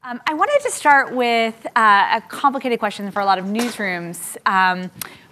I wanted to start with a complicated question for a lot of newsrooms,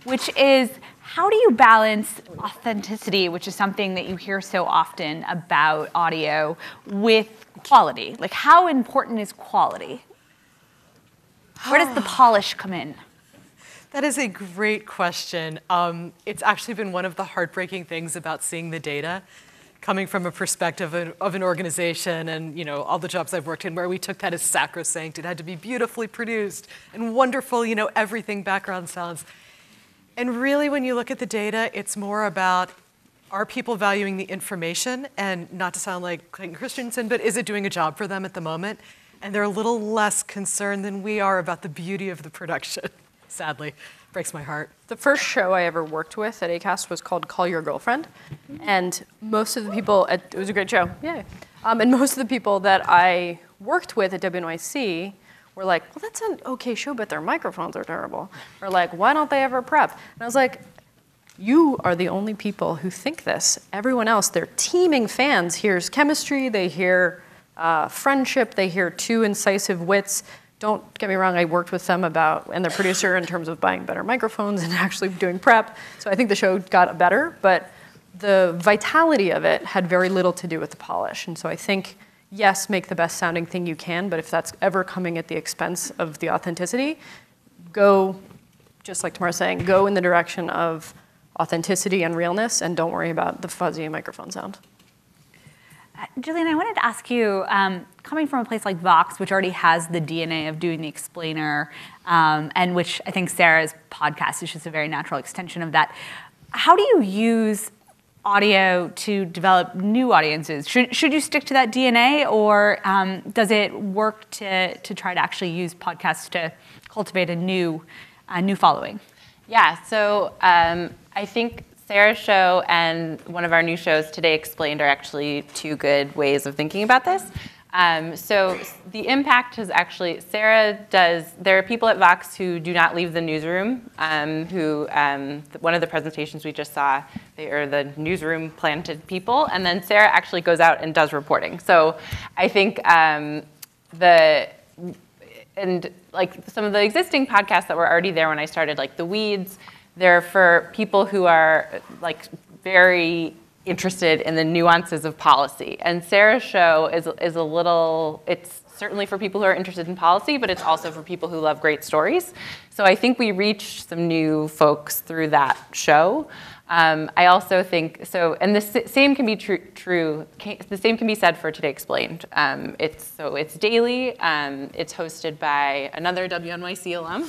which is, how do you balance authenticity, which is something that you hear so often about audio, with quality? Like, how important is quality? Where does the polish come in? That is a great question. It's actually been one of the heartbreaking things about seeing the data, coming from a perspective of an organization and all the jobs I've worked in where we took that as sacrosanct. It had to be beautifully produced and wonderful, everything, background sounds. And really, when you look at the data, it's more about, are people valuing the information? And not to sound like Clayton Christensen, but is it doing a job for them at the moment? And they're a little less concerned than we are about the beauty of the production, sadly. Breaks my heart. The first show I ever worked with at ACAST was called Call Your Girlfriend. And most of the people, it was a great show, yay. And most of the people that I worked with at WNYC were like, well, that's an okay show, but their microphones are terrible. Or like, why don't they ever prep? And I was like, you are the only people who think this. Everyone else, their teeming fans hears chemistry, they hear friendship, they hear two incisive wits. Don't get me wrong, I worked with them and their producer in terms of buying better microphones and actually doing prep. So I think the show got better, but the vitality of it had very little to do with the polish. And so I think, yes, make the best sounding thing you can, but if that's ever coming at the expense of the authenticity, go, just like Tamara's saying, go in the direction of authenticity and realness, and don't worry about the fuzzy microphone sound. Jillian, I wanted to ask you, coming from a place like Vox, which already has the DNA of doing the explainer, and which I think Sarah's podcast is just a very natural extension of that, how do you use audio to develop new audiences? Should you stick to that DNA, or does it work to try to actually use podcasts to cultivate a new following? Yeah, so I think Sarah's show and one of our new shows, Today Explained, are actually two good ways of thinking about this. So the impact is actually, there are people at Vox who do not leave the newsroom, one of the presentations we just saw, they are the newsroom planted people, and then Sarah actually goes out and does reporting. So I think like some of the existing podcasts that were already there when I started, like The Weeds, they're for people who are like very interested in the nuances of policy. And Sarah's show is it's certainly for people who are interested in policy, but it's also for people who love great stories. So I think we reached some new folks through that show. I also think, and the same can be the same can be said for Today Explained. It's daily, it's hosted by another WNYC alum,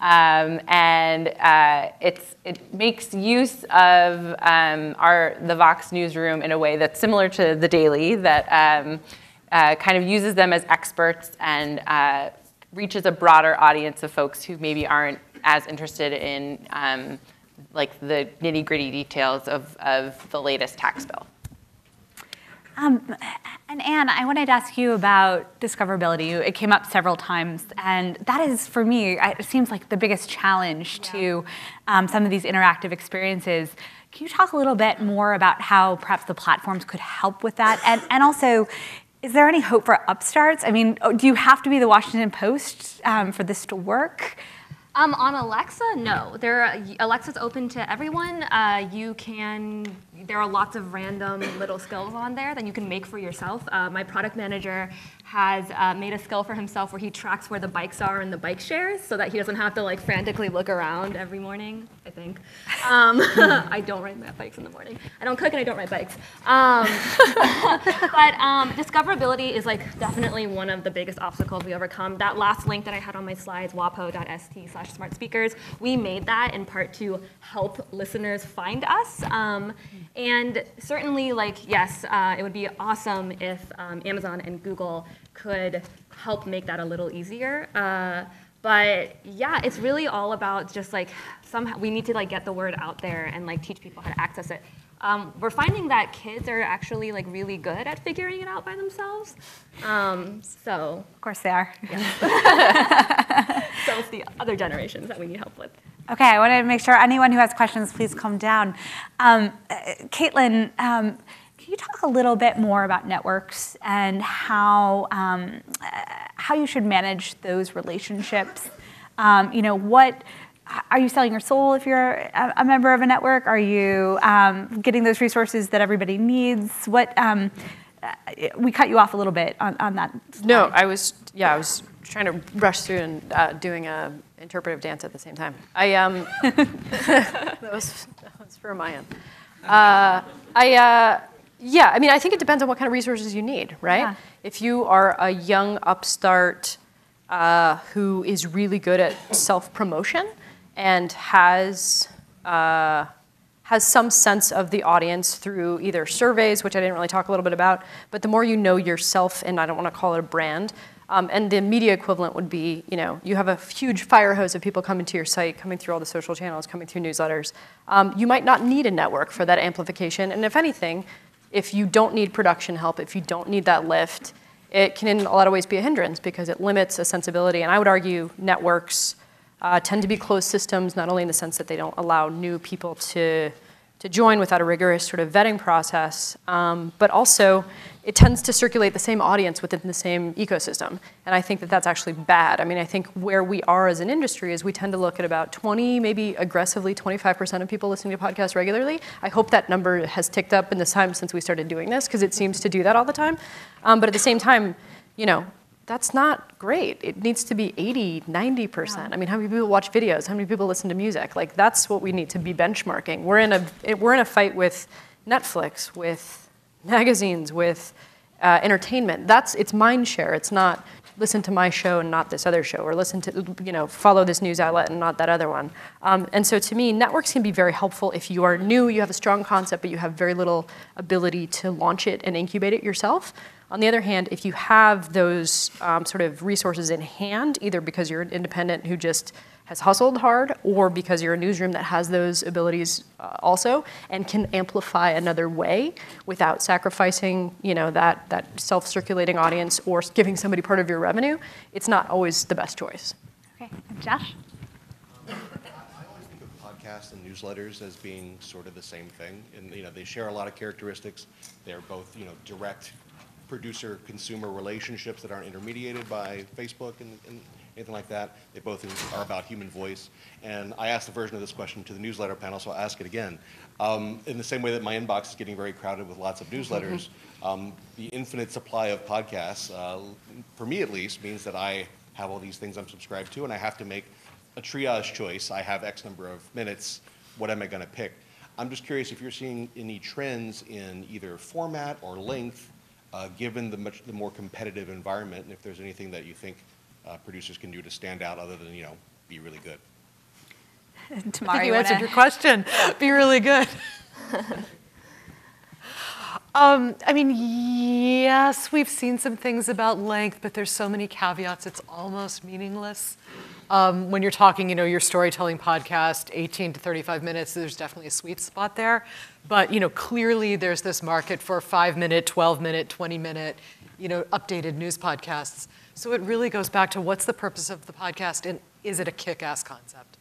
and it makes use of the Vox newsroom in a way that's similar to the Daily, that kind of uses them as experts and reaches a broader audience of folks who maybe aren't as interested in like the nitty-gritty details of the latest tax bill. And Anne, I wanted to ask you about discoverability. It came up several times, and that is, for me, it seems like the biggest challenge to some of these interactive experiences. Can you talk a little bit more about how perhaps the platforms could help with that? And also, is there any hope for upstarts? I mean, do you have to be the Washington Post for this to work? On Alexa, no. Alexa's open to everyone. There are lots of random little skills on there that you can make for yourself. My product manager has made a skill for himself where he tracks where the bikes are in the bike shares so that he doesn't have to like frantically look around every morning, I think. I don't ride my bikes in the morning. I don't cook and I don't ride bikes. But discoverability is like definitely one of the biggest obstacles we overcome. That last link that I had on my slides, wapo.st/smartspeakers, we made that in part to help listeners find us. And certainly, yes, it would be awesome if Amazon and Google could help make that a little easier. But yeah, it's really all about just somehow we need to get the word out there and teach people how to access it. We're finding that kids are actually really good at figuring it out by themselves. So of course they are. Yeah. So it's the other generations that we need help with. Okay, I want to make sure anyone who has questions, please come down. Caitlin, can Can you talk a little bit more about networks and how you should manage those relationships? What are you selling your soul if you're a member of a network? Are you getting those resources that everybody needs? We cut you off a little bit on that slide. No, I was trying to rush through and doing a interpretive dance at the same time. That was for my end. I think it depends on what kind of resources you need, right? Yeah. If you are a young upstart who is really good at self-promotion and has some sense of the audience through either surveys, which I didn't really talk a little bit about, but the more you know yourself, and I don't want to call it a brand, and the media equivalent would be, you have a huge fire hose of people coming to your site, coming through all the social channels, coming through newsletters. You might not need a network for that amplification, and if anything, if you don't need production help, if you don't need that lift, it can in a lot of ways be a hindrance because it limits a sensibility. And I would argue networks tend to be closed systems, not only in the sense that they don't allow new people to join without a rigorous sort of vetting process, but also it tends to circulate the same audience within the same ecosystem. And I think that that's actually bad. I mean, I think where we are as an industry is we tend to look at about 20, maybe aggressively 25% of people listening to podcasts regularly. I hope that number has ticked up in the time since we started doing this, because it seems to do that all the time. But at the same time, that's not great. It needs to be 80, 90%. Yeah. I mean, how many people watch videos? How many people listen to music? Like, that's what we need to be benchmarking. We're in a fight with Netflix, with magazines, with entertainment. It's mind share. It's not listen to my show and not this other show, or listen to, follow this news outlet and not that other one. And so to me, networks can be very helpful if you are new, you have a strong concept, but you have very little ability to launch it and incubate it yourself. On the other hand, if you have those sort of resources in hand, either because you're an independent who just has hustled hard, or because you're a newsroom that has those abilities also and can amplify another way without sacrificing, that self-circulating audience or giving somebody part of your revenue, it's not always the best choice. Okay, Josh? I always think of podcasts and newsletters as being sort of the same thing, and they share a lot of characteristics. They're both direct producer-consumer relationships that aren't intermediated by Facebook and anything like that. They both are about human voice. And I asked a version of this question to the newsletter panel, so I'll ask it again. In the same way that my inbox is getting very crowded with lots of newsletters, the infinite supply of podcasts, for me at least, means that I have all these things I'm subscribed to, and I have to make a triage choice. I have X number of minutes. What am I going to pick? I'm just curious if you're seeing any trends in either format or length, given the more competitive environment, and if there's anything that you think producers can do to stand out other than, be really good. Tamara, I think you answered your question. Be really good. Yes, we've seen some things about length, but there's so many caveats, it's almost meaningless. When you're talking, your storytelling podcast, 18 to 35 minutes, there's definitely a sweet spot there. But, clearly there's this market for 5-minute, 12-minute, 20-minute, updated news podcasts. So it really goes back to what's the purpose of the podcast, and is it a kick-ass concept?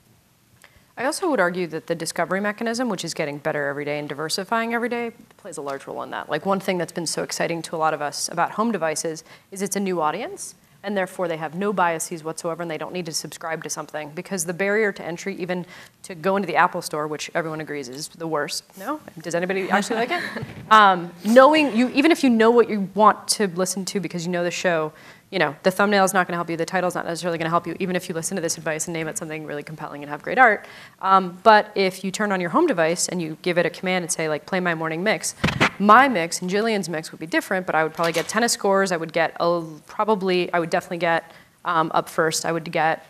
I also would argue that the discovery mechanism, which is getting better every day and diversifying every day, plays a large role in that. Like, one thing that's been so exciting to a lot of us about home devices is it's a new audience, and therefore they have no biases whatsoever, and they don't need to subscribe to something, because the barrier to entry, even to go into the Apple Store, which everyone agrees is the worst. No? Does anybody actually like it? Knowing you, even if you know what you want to listen to because you know the show, the thumbnail is not going to help you, the title's not necessarily going to help you, even if you listen to this advice and name it something really compelling and have great art. But if you turn on your home device and you give it a command and say, like, play my morning mix, my mix and Jillian's mix would be different, but I would probably get tennis scores. I would definitely get up first. I would get,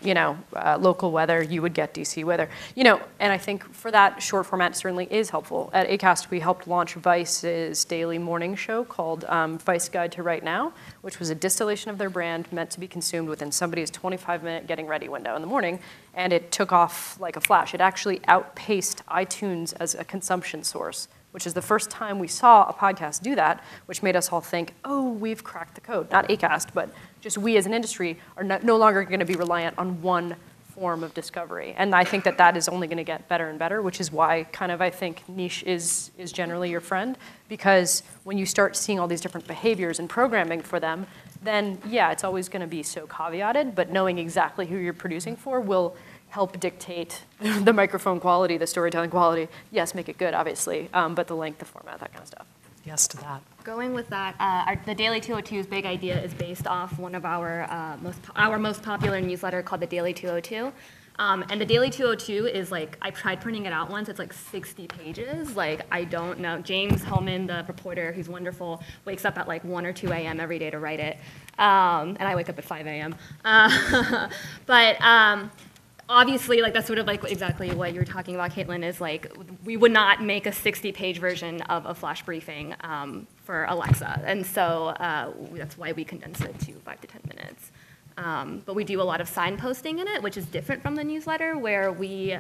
local weather. You would get DC weather. And I think for that, short format certainly is helpful. At Acast, we helped launch Vice's daily morning show called Vice Guide to Right Now, which was a distillation of their brand meant to be consumed within somebody's 25-minute getting ready window in the morning. And it took off like a flash. It actually outpaced iTunes as a consumption source, which is the first time we saw a podcast do that, which made us all think, oh, we've cracked the code. Not Acast, but just we as an industry are no longer going to be reliant on one form of discovery. And I think that is only going to get better and better, which is why kind of I think niche is generally your friend, because when you start seeing all these different behaviors and programming for them, then yeah, it's always going to be so caveated, but knowing exactly who you're producing for will help dictate the microphone quality, the storytelling quality. Yes, make it good, obviously, but the length, the format, that kind of stuff. Yes to that. Going with that, the Daily 202's big idea is based off one of our most popular newsletter called the Daily 202. And the Daily 202 is like, I tried printing it out once, it's like 60 pages. Like, I don't know. James Hellman, the reporter, who's wonderful, wakes up at like 1 or 2 a.m. every day to write it. And I wake up at 5 a.m. Obviously, like that's sort of like exactly what you were talking about, Caitlin, is like we would not make a 60-page version of a flash briefing for Alexa. And so that's why we condense it to 5 to 10 minutes. But we do a lot of signposting in it, which is different from the newsletter, where we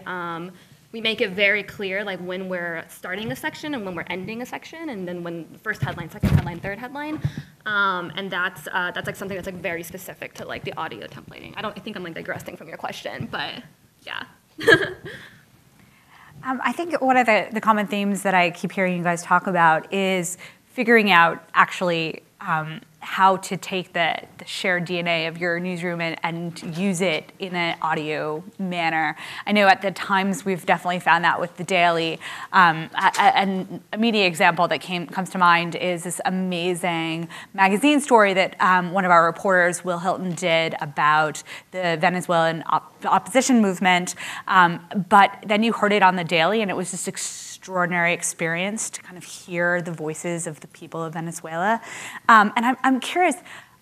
make it very clear, like when we're starting a section and when we're ending a section, and then when first headline, second headline, third headline, and that's like something that's like very specific to like the audio templating. I think I'm like digressing from your question, but yeah. I think one of the common themes that I keep hearing you guys talk about is figuring out actually how to take the shared DNA of your newsroom and use it in an audio manner. I know at the Times we've definitely found that with the Daily. And a media example that comes to mind is this amazing magazine story that one of our reporters, Will Hilton, did about the Venezuelan opposition movement. But then you heard it on the Daily, and it was just extraordinary experience to kind of hear the voices of the people of Venezuela. And I'm curious,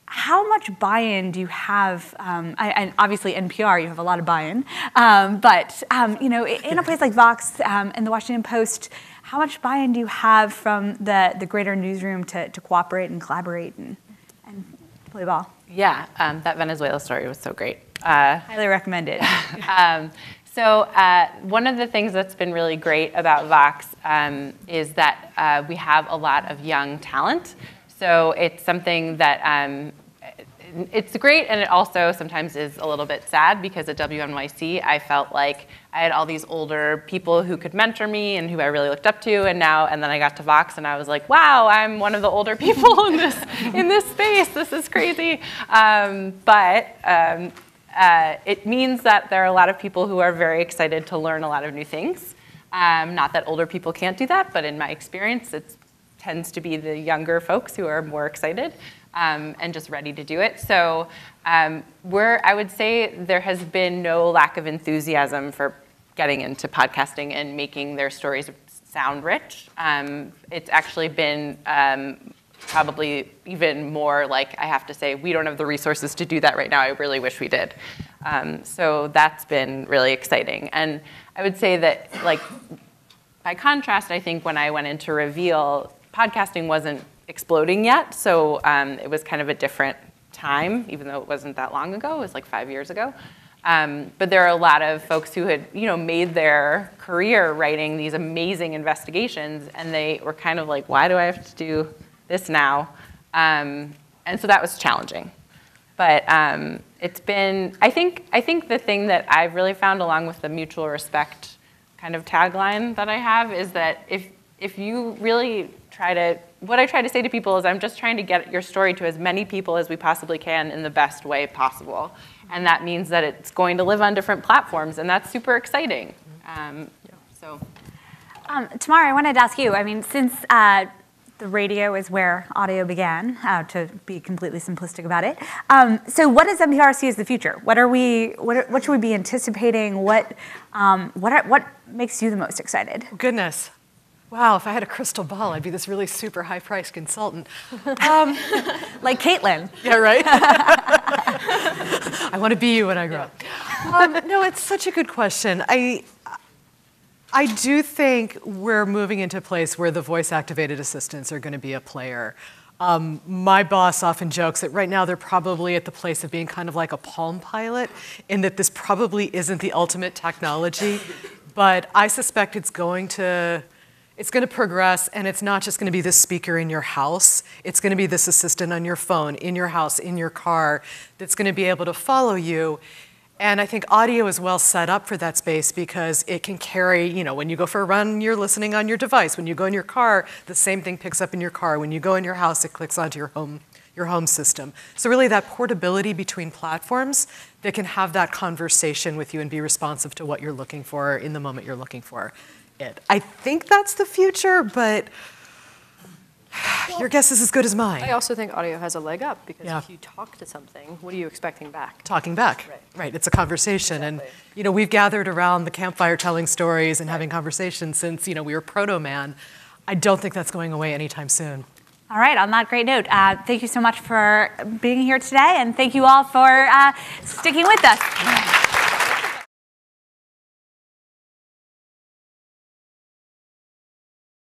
how much buy-in do you have? And obviously NPR, you have a lot of buy-in. But you know, in a place like Vox and the Washington Post, how much buy-in do you have from the greater newsroom to cooperate and collaborate and play ball? Yeah, that Venezuela story was so great. Highly recommended. So one of the things that's been really great about Vox is that we have a lot of young talent. So it's something that it's great, and it also sometimes is a little bit sad, because at WNYC I felt like I had all these older people who could mentor me and who I really looked up to, and then I got to Vox and I was like, wow, I'm one of the older people in this space. This is crazy. It means that there are a lot of people who are very excited to learn a lot of new things. Not that older people can't do that, but in my experience, it tends to be the younger folks who are more excited and just ready to do it. So I would say there has been no lack of enthusiasm for getting into podcasting and making their stories sound rich. It's actually been probably even more like, I have to say, we don't have the resources to do that right now. I really wish we did. So that's been really exciting. And I would say that, like, by contrast, I think when I went into Reveal, podcasting wasn't exploding yet. So it was kind of a different time, even though it wasn't that long ago. It was like 5 years ago. But there are a lot of folks who had, made their career writing these amazing investigations, and they were kind of like, why do I have to do this now? And so that was challenging. But it's been, I think the thing that I've really found, along with the mutual respect kind of tagline that I have, is that if you really what I try to say to people is, I'm just trying to get your story to as many people as we possibly can in the best way possible. And that means that it's going to live on different platforms, and that's super exciting. Tamara, I wanted to ask you, I mean, since the radio is where audio began, to be completely simplistic about it. So what does NPR see as the future? What should we be anticipating? What makes you the most excited? Goodness. Wow, if I had a crystal ball, I'd be this really super high-priced consultant. Like Caitlin. Yeah, right? I want to be you when I grow up. No, it's such a good question. I do think we're moving into a place where the voice-activated assistants are going to be a player. My boss often jokes that right now they're probably at the place of being kind of like a Palm Pilot, in that this probably isn't the ultimate technology, but I suspect it's going to progress, and it's not just going to be this speaker in your house. It's going to be this assistant on your phone, in your house, in your car, that's going to be able to follow you. And I think audio is well set up for that space because it can carry, when you go for a run, you're listening on your device. When you go in your car, the same thing picks up in your car. When you go in your house, it clicks onto your home system. So really that portability between platforms that can have that conversation with you and be responsive to what you're looking for in the moment you're looking for it. I think that's the future, but your guess is as good as mine. I also think audio has a leg up because Yeah. if you talk to something, what are you expecting back? Talking back, right? It's a conversation, Exactly. and we've gathered around the campfire telling stories and having conversations since we were proto-man. I don't think that's going away anytime soon. All right, on that great note, thank you so much for being here today, and thank you all for sticking with us.